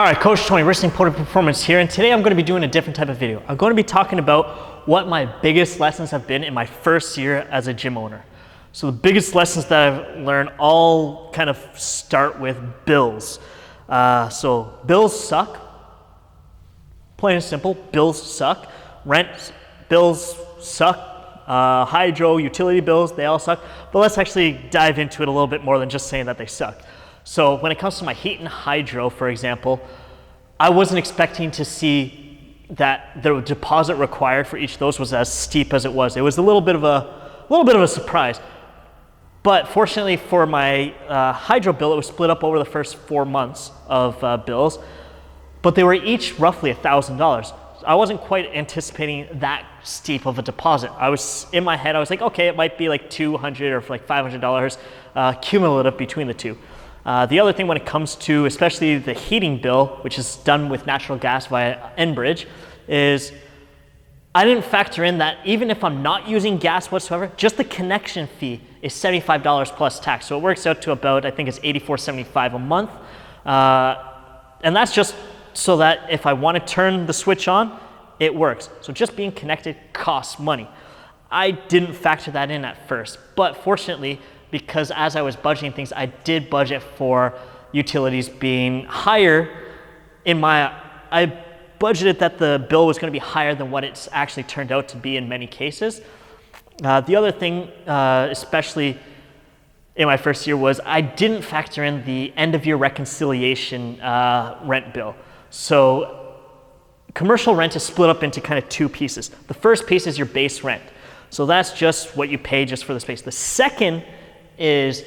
All right, Coach Tony, Wrestling Podium Performance here, and today I'm going to be doing a different type of video. I'm going to be talking about what my biggest lessons have been in my first year as a gym owner. So the biggest lessons that I've learned all kind of start with bills. So bills suck. Plain and simple, bills suck. Rent bills suck. Hydro, utility bills, they all suck. But let's actually dive into it a little bit more than just saying that they suck. So when it comes to my heat and hydro, for example, I wasn't expecting to see that the deposit required for each of those was as steep as it was. It was a little bit of a surprise. But fortunately for my hydro bill, it was split up over the first 4 months of bills, but they were each roughly $1,000. I wasn't quite anticipating that steep of a deposit. I was in my head, I was like, okay, it might be like $200 or like $500 cumulative between the two. The other thing when it comes to especially the heating bill, which is done with natural gas via Enbridge, is I didn't factor in that even if I'm not using gas whatsoever, just the connection fee is $75 plus tax. So it works out to about, I think it's $84.75 a month. And that's just so that if I want to turn the switch on, it works. So just being connected costs money. I didn't factor that in at first, but fortunately, because as I was budgeting things, I did budget for utilities being higher I budgeted that the bill was gonna be higher than what it's actually turned out to be in many cases. The other thing, especially in my first year, was I didn't factor in the end of year reconciliation rent bill. So commercial rent is split up into kind of two pieces. The first piece is your base rent. So that's just what you pay just for the space. The second is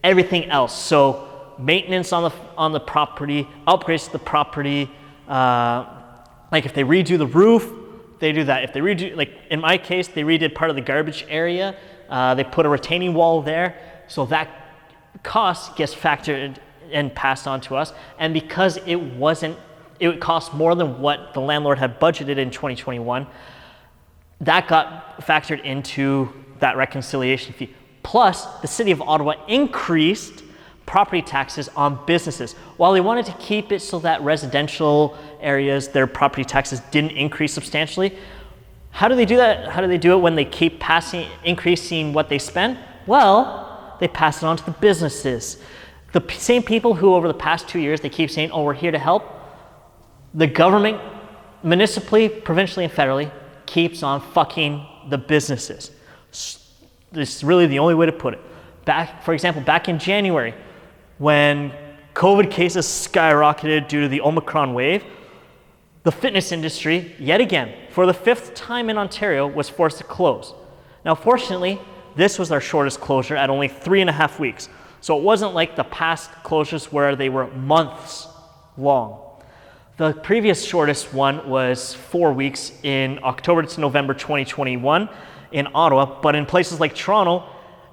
everything else. So maintenance on the property, upgrades to the property. Like if they redo the roof, they do that. If they redo, like in my case, they redid part of the garbage area. They put a retaining wall there. So that cost gets factored and passed on to us. And because it cost more than what the landlord had budgeted in 2021, that got factored into that reconciliation fee. Plus, the city of Ottawa increased property taxes on businesses. While they wanted to keep it so that residential areas, their property taxes didn't increase substantially, how do they do that? How do they do it when they keep increasing what they spend? Well, they pass it on to the businesses. The same people who over the past 2 years, they keep saying, oh, we're here to help. The government, municipally, provincially, and federally, keeps on fucking the businesses. This is really the only way to put it. For example, back in January, when COVID cases skyrocketed due to the Omicron wave, the fitness industry, yet again, for the 5th time in Ontario, was forced to close. Now, fortunately, this was our shortest closure at only 3.5 weeks. So it wasn't like the past closures where they were months long. The previous shortest one was 4 weeks in October to November 2021 in Ottawa, but in places like Toronto,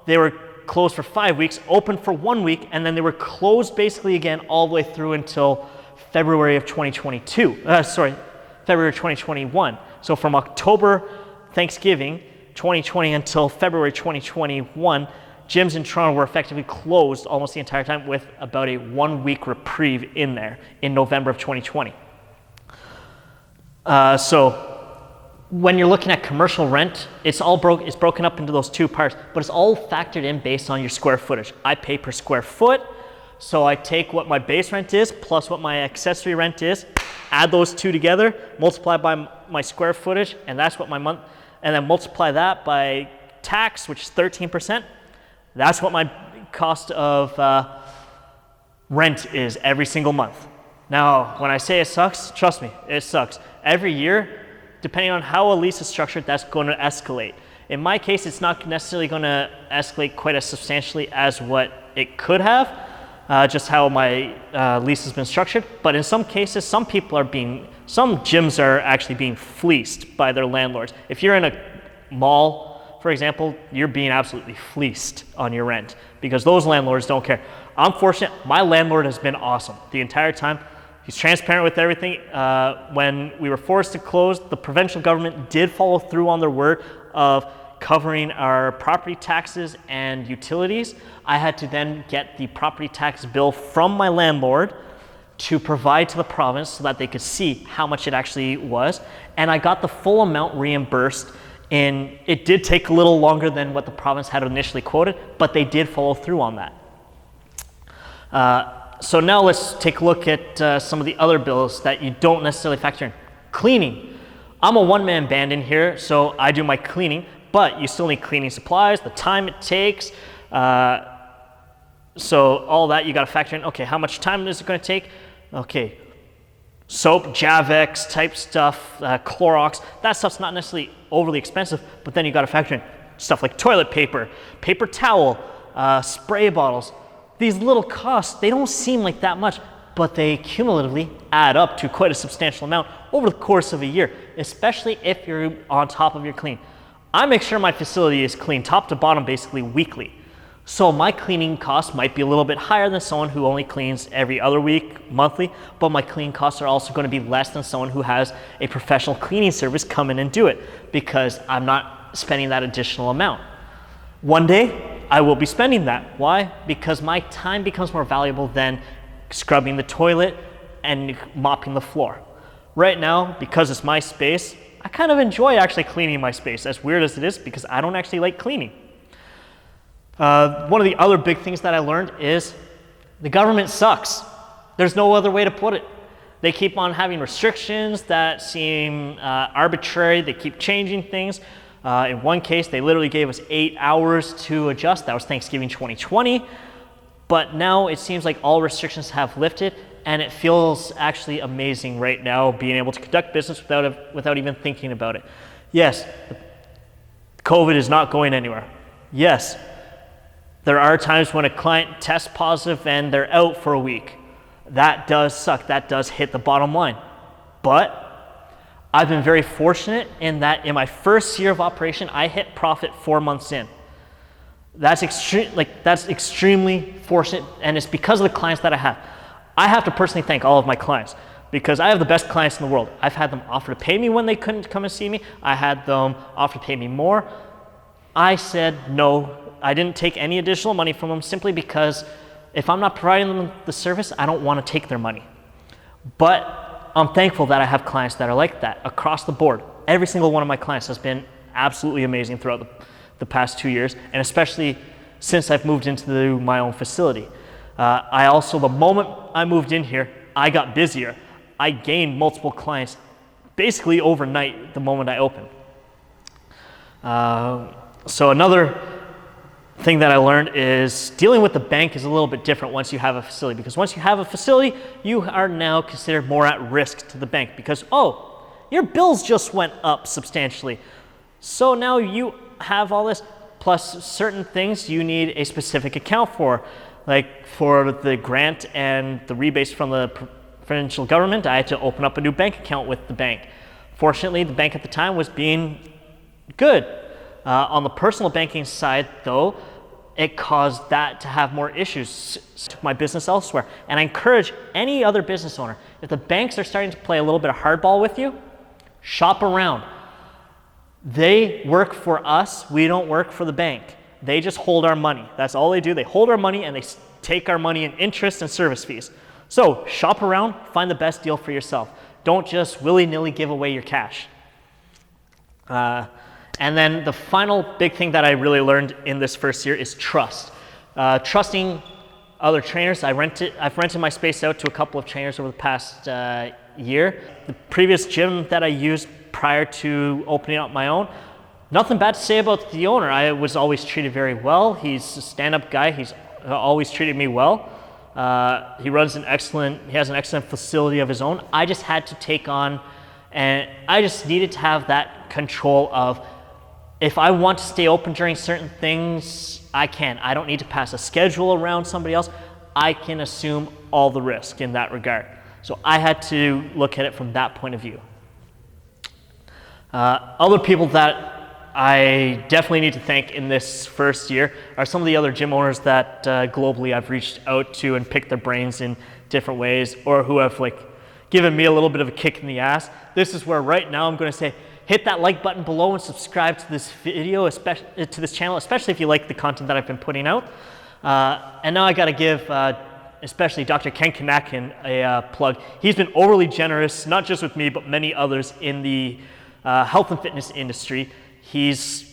they were closed for 5 weeks, open for 1 week, and then they were closed basically again all the way through until February of 2021. So from October, Thanksgiving 2020 until February 2021, gyms in Toronto were effectively closed almost the entire time with about a 1 week reprieve in there in November of 2020. So when you're looking at commercial rent, it's broken up into those two parts, but it's all factored in based on your square footage. I pay per square foot, so I take what my base rent is plus what my accessory rent is, add those two together, multiply by my square footage, and that's what my month, and then multiply that by tax, which is 13%. That's what my cost of rent is every single month. Now, when I say it sucks, trust me, it sucks. Every year, depending on how a lease is structured, that's going to escalate. In my case, it's not necessarily going to escalate quite as substantially as what it could have, just how my lease has been structured. But in some cases, some gyms are actually being fleeced by their landlords. If you're in a mall, for example, you're being absolutely fleeced on your rent because those landlords don't care. I'm fortunate, my landlord has been awesome the entire time. He's transparent with everything. When we were forced to close, the provincial government did follow through on their word of covering our property taxes and utilities. I had to then get the property tax bill from my landlord, to provide to the province so that they could see how much it actually was. And I got the full amount reimbursed. And it did take a little longer than what the province had initially quoted, but they did follow through on that. So now let's take a look at some of the other bills that you don't necessarily factor in. Cleaning. I'm a one-man band in here, so I do my cleaning, but you still need cleaning supplies, the time it takes. So all that you got to factor in. Okay, how much time is it going to take? Okay, soap, Javex type stuff, Clorox. That stuff's not necessarily overly expensive, but then you got to factor in stuff like toilet paper, paper towel, spray bottles. These little costs, they don't seem like that much, but they cumulatively add up to quite a substantial amount over the course of a year, especially if you're on top of your clean. I make sure my facility is clean top to bottom basically weekly. So my cleaning costs might be a little bit higher than someone who only cleans every other week, monthly, but my cleaning costs are also going to be less than someone who has a professional cleaning service come in and do it, because I'm not spending that additional amount. One day, I will be spending that. Why? Because my time becomes more valuable than scrubbing the toilet and mopping the floor. Right now, because it's my space, I kind of enjoy actually cleaning my space, as weird as it is, because I don't actually like cleaning. One of the other big things that I learned is the government sucks. There's no other way to put it. They keep on having restrictions that seem arbitrary. They keep changing things. In one case, they literally gave us 8 hours to adjust. That was Thanksgiving 2020. But now it seems like all restrictions have lifted, and it feels actually amazing right now being able to conduct business without even thinking about it. Yes, COVID is not going anywhere. Yes, there are times when a client tests positive and they're out for a week. That does suck. That does hit the bottom line. But I've been very fortunate in that in my first year of operation, I hit profit 4 months in. That's extremely fortunate, and it's because of the clients that I have. I have to personally thank all of my clients, because I have the best clients in the world. I've had them offer to pay me when they couldn't come and see me. I had them offer to pay me more. I said no. I didn't take any additional money from them, simply because if I'm not providing them the service, I don't want to take their money. But I'm thankful that I have clients that are like that across the board. Every single one of my clients has been absolutely amazing throughout the past 2 years, and especially since I've moved into my own facility. I also, the moment I moved in here, I got busier. I gained multiple clients basically overnight the moment I opened. So another thing that I learned is dealing with the bank is a little bit different once you have a facility, because once you have a facility, you are now considered more at risk to the bank, because, oh, your bills just went up substantially. So now you have all this, plus certain things you need a specific account for. Like for the grant and the rebates from the provincial government, I had to open up a new bank account with the bank. Fortunately, the bank at the time was being good. On the personal banking side, though, it caused that to have more issues. Took my business elsewhere. And I encourage any other business owner, if the banks are starting to play a little bit of hardball with you, shop around. They work for us. We don't work for the bank. They just hold our money. That's all they do. They hold our money and they take our money in interest and service fees. So shop around, find the best deal for yourself. Don't just willy-nilly give away your cash. And then the final big thing that I really learned in this first year is trust. Trusting other trainers. I've rented my space out to a couple of trainers over the past year. The previous gym that I used prior to opening up my own, nothing bad to say about the owner. I was always treated very well. He's a stand-up guy. He's always treated me well. He has an excellent facility of his own. I just had to take on, and I just needed to have that control of, if I want to stay open during certain things, I can. I don't need to pass a schedule around somebody else. I can assume all the risk in that regard. So I had to look at it from that point of view. Other people that I definitely need to thank in this first year are some of the other gym owners that globally I've reached out to and picked their brains in different ways, or who have given me a little bit of a kick in the ass. This is where right now I'm going to say, hit that like button below and subscribe to this video, especially to this channel, especially if you like the content that I've been putting out. And now I got to give especially Dr. Ken Kanakin a plug. He's been overly generous, not just with me, but many others in the health and fitness industry. He's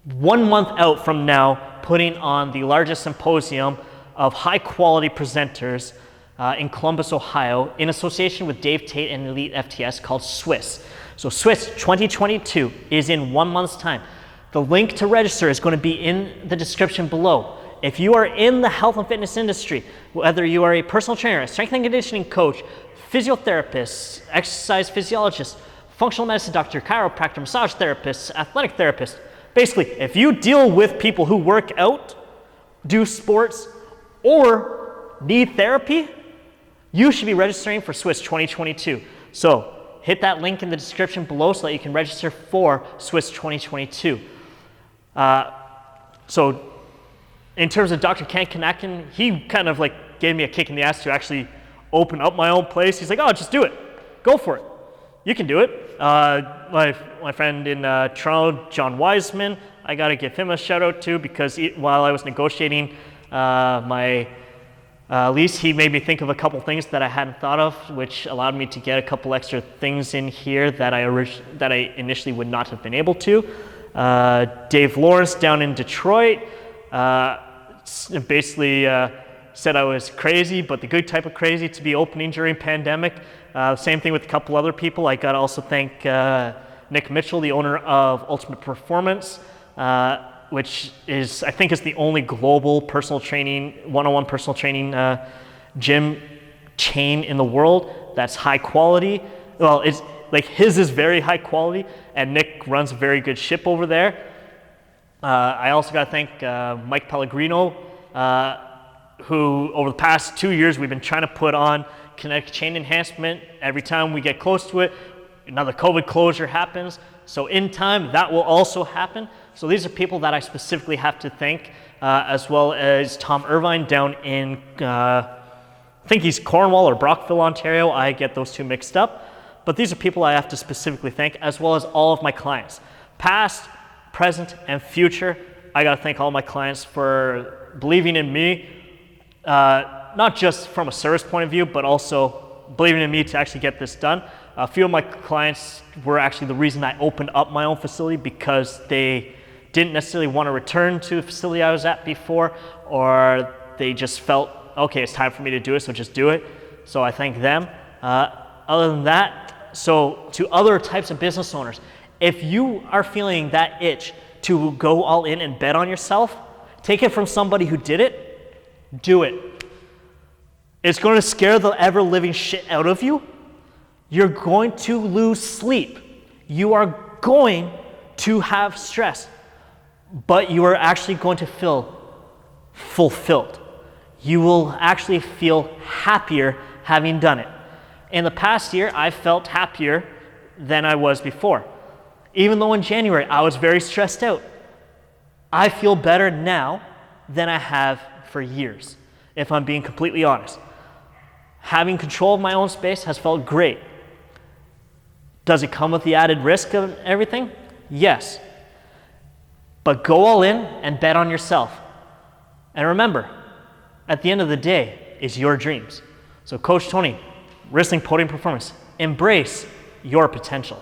1 month out from now putting on the largest symposium of high quality presenters in Columbus, Ohio, in association with Dave Tate and Elite FTS, called SWIS. So SWIS 2022 is in 1 month's time. The link to register is going to be in the description below. If you are in the health and fitness industry, whether you are a personal trainer, a strength and conditioning coach, physiotherapist, exercise physiologist, functional medicine doctor, chiropractor, massage therapist, athletic therapist, basically, if you deal with people who work out, do sports, or need therapy, you should be registering for SWIS 2022. So hit that link in the description below so that you can register for SWIS 2022. So in terms of Dr. Ken Kanakin, he kind of like gave me a kick in the ass to actually open up my own place. He's like, oh, just do it. Go for it. You can do it. My friend in Toronto, John Wiseman, I got to give him a shout out too, because while I was negotiating my lease, he made me think of a couple things that I hadn't thought of, which allowed me to get a couple extra things in here that I initially would not have been able to. Dave Lawrence down in Detroit basically said I was crazy, but the good type of crazy to be opening during pandemic. Same thing with a couple other people. I got to also thank Nick Mitchell, the owner of Ultimate Performance, which is, I think, is the only global personal training, one-on-one personal training gym chain in the world that's high quality. Well, it's like his is very high quality, and Nick runs a very good ship over there. I also got to thank Mike Pellegrino, who over the past 2 years we've been trying to put on kinetic chain enhancement. Every time we get close to it, another COVID closure happens. So in time, that will also happen. So these are people that I specifically have to thank, as well as Tom Irvine down in, I think he's Cornwall or Brockville, Ontario. I get those two mixed up. But these are people I have to specifically thank, as well as all of my clients. Past, present, and future. I gotta thank all my clients for believing in me, not just from a service point of view, but also believing in me to actually get this done. A few of my clients were actually the reason I opened up my own facility, because they didn't necessarily want to return to the facility I was at before, or they just felt, okay, it's time for me to do it, so just do it. So I thank them. Other than that, so to other types of business owners, if you are feeling that itch to go all in and bet on yourself, take it from somebody who did it, do it. It's going to scare the ever-living shit out of you. You're going to lose sleep. You are going to have stress, but you are actually going to feel fulfilled. You will actually feel happier having done it. In the past year, I felt happier than I was before. Even though in January I was very stressed out, I feel better now than I have for years, if I'm being completely honest. Having control of my own space has felt great. Does it come with the added risk of everything? Yes. But go all in and bet on yourself. And remember, at the end of the day, it's your dreams. So Coach Tony, Wrestling Podium Performance, embrace your potential.